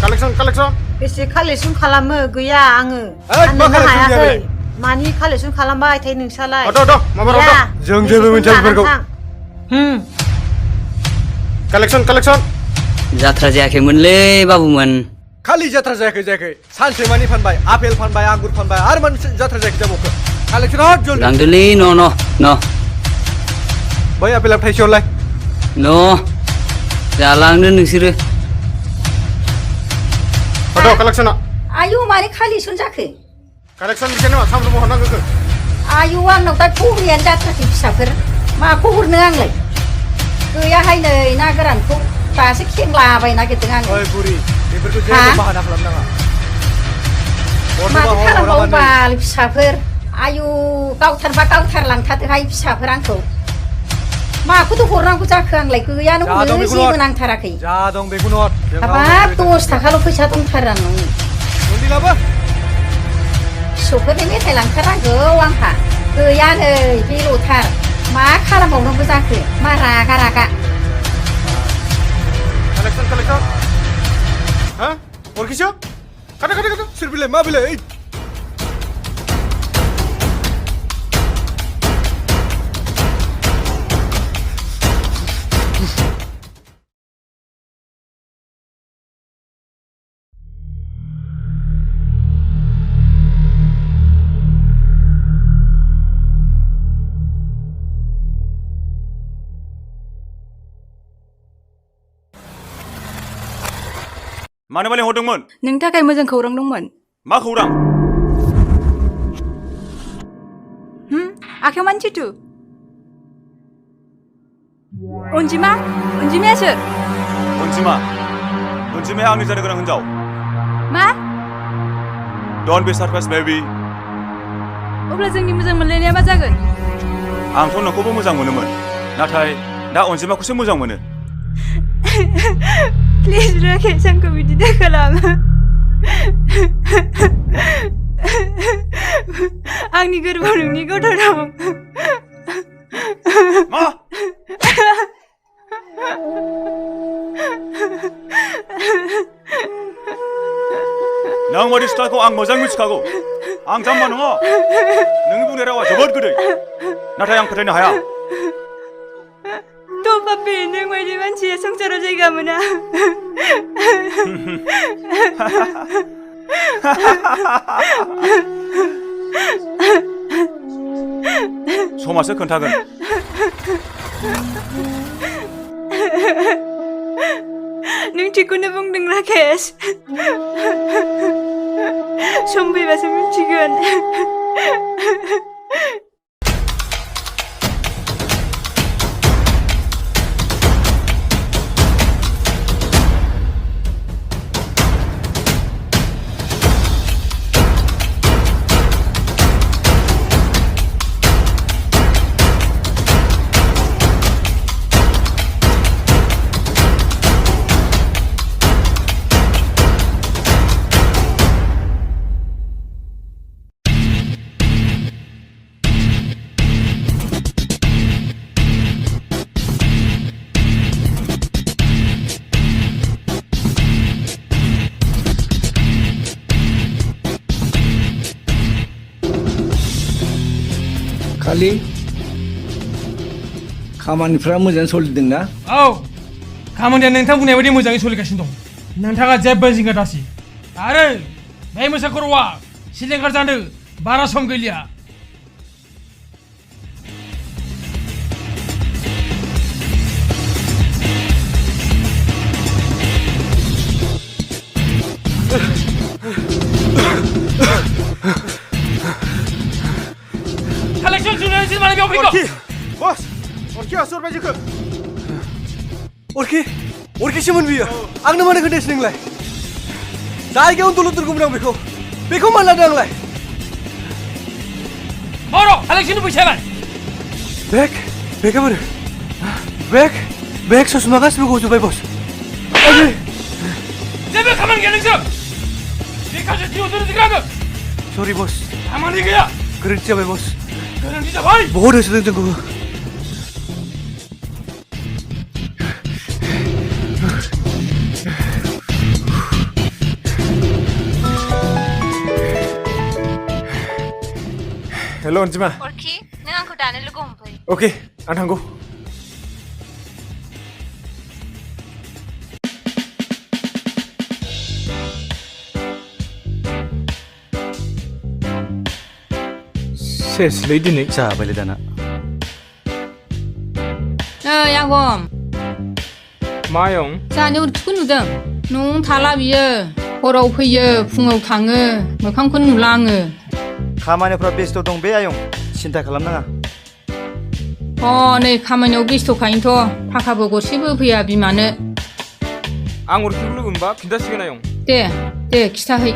collection बेसे collection खालामो गैया आङो फाननोनो हायाखै मानि कालेक्सन खालामबाय थायो नोंसालाय जों जेबो मिथिया बेफोरखौ कालेक्सन जात्रा जायाखैमोनलै बाबुमोन खालि जात्रा जायाखै सानसेमानि फानबाय आपेल फानबाय आंगुर फानबाय आरो मानो जात्रा जायाखै जाबावखो कालेक्सन हट जल्दी लांदोलै न बै आपेला थाइसेयावलाय न जालांदो नोंसोरो फट' कालेक्सना आयु माने कालेक्सन जाखो कालेक्सन बिदिनो सामफ्रोमबो हरनांगौ आयु आंनाव दा खबरियानो जाथाराखै फिसाफोर माखौ हरनो आंलाय गैयाहाय नै ना गोरानखौ दासो खेंलाबाय नागिरदों आङो ओइ बुरि बेफोरखौ जेबो बाहाना खालामनाङा माथो खालामबावो बाल फिसाफोर आयु गावथारबा गावथारलांथारदोहाय फिसाफोर आंखौ माखौथ' हरनांगौ जाखो आंलाय गैयानो हरनो जेबो नांथाराखै जा दं बेखौनो हर हाबाब 10 थाखाल' फैसा दंथारा नोंनि जल्दी लाबो फिसौफोरनि मेथाइ लांथारनांगौ आंहा गैया नै बेल'थार मा खालामबावनांगौ जाखो मा रागा कालेक्सन हा हरखिसो खाथा सोर बिलाय मा बिलाय मानो माने हरदोंमोन नोंनि थाखाय मोजां खौरां दंमोन मा खौरां आखायाव मानो चिटु अनजिमाया सोर अनजिमाया आंनि जानो गोनां हिनजाव मा डन्ट बी सरप्राइज बेबी अब्ला जोंनि मोजां मोनलायनाया मा जागोन आंथ' नोंखौबो मोजां मोनोमोन नाथाय दा अनजिमाखौसो मोजां मोनो प्लिज राकेश आंखौ बिदि दाखालाम आंनि गोरबोआव नोंनि गथ' दं मा नों बायदि सिख्लाखौ आं मोजां मिथिखागौ आं जाम्बा नङा नोंनि बुंनाय रावा जोबोद गोदै नाथाय आं फोथायनो हाया पापी नों बायदि मानसिया संसाराव जायगा मोना समासो खोन्थागोन नों थिगखौनो बुंदों राकेश सम फैबासो मिथिगोन खालि खामानिफ्रा मोजां सोलिदोंना औ खामानिया नोंथां बुंनाय बायदि मोजाङै सोलिगासिनो दं नोंथाङा जेबो जिंगा दासि आरो बे मोसाखर'आ सिलिंखार जानो बारा सम गैलिया बस अरखिया सरबाय जोखो अरखिसोमोन बियो आंनो मानो खोन्थायासै नोंलाय जायगायाव उन्दुलु दोनगौमोन आं बेखौ मान लादों आंलाय बर' कालेक्सननि फैसायालाय बेगा बोरो बेग ससमा गासिबो गजोब्बाय बस जेबो खामानि गैया नोंसोर बेखासो दिहुननो दिग्राङो सरि बस खामानि गैया गोरोन्थि जाबाय बस गोरोन्थि जाबाय बहुत होसोदों जोंखौ हेल' अनजिमा अरखि नों आंखौ दानो लोगो हमफै अके आं थांगौ सेसलै दिनै जाबायलै दाना ओइ आगम मायं जाहानि उरखिखौ नुदों न'आवनो थाला बियो हराव फैयो फुङाव थाङो मोखांखौनो नुला आङो खामानिफ्रा बेस्थ' दं बे आयं सिन्था खालामनाङा नै खामानियाव बेस्थ'खायनोथ' थाखाबो गरसेबो फैया बिमानो आं उरखिखौ लोगो मोनबा खिन्थासिगोन आयं दे खिथाहै